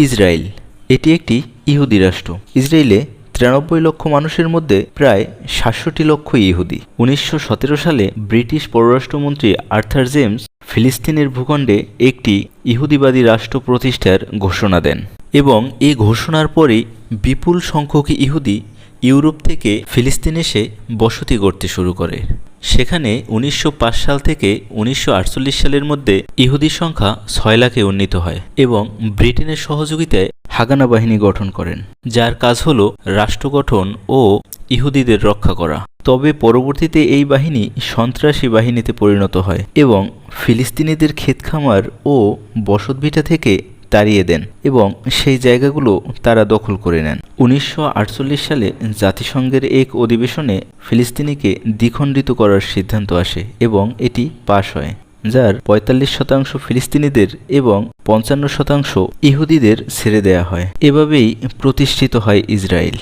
Israel এটি একটি ইহুদি রাষ্ট্র। ইসরায়েলে 93 লক্ষ মানুষের মধ্যে প্রায় 67 লক্ষ ইহুদি। 1917 সালে ব্রিটিশ পররাষ্ট্রমন্ত্রী আর্থার জেমস ফিলিস্তিনের ভূখণ্ডে একটি ইহুদিবাদী রাষ্ট্র প্রতিষ্ঠার ঘোষণা দেন এবং এই ঘোষণার পরেই বিপুল সংখ্যক ইহুদি ইউরোপ থেকে ফিলিস্তিন এসে বসতি করতে শুরু করে। সেখানে 1905 সাল থেকে 1948 সালের মধ্যে ইহুদির সংখ্যা 6 লাখে উন্নীত হয় এবং ব্রিটেনের সহযোগিতায় হাগানা বাহিনী গঠন করেন, যার কাজ হল রাষ্ট্র গঠন ও ইহুদিদের রক্ষা করা। তবে পরবর্তীতে এই বাহিনী সন্ত্রাসী বাহিনীতে পরিণত হয় এবং ফিলিস্তিনিদের ক্ষেতখামার ও বসতভিটা থেকে তাড়িয়ে দেন এবং সেই জায়গাগুলো তারা দখল করে নেন। 1948 সালে জাতিসংঘের এক অধিবেশনে ফিলিস্তিনিকে দ্বিখণ্ডিত করার সিদ্ধান্ত আসে এবং এটি পাশ হয়, যার 45% ফিলিস্তিনিদের এবং 55% ইহুদিদের ছেড়ে দেয়া হয়। এভাবেই প্রতিষ্ঠিত হয় ইসরায়েল।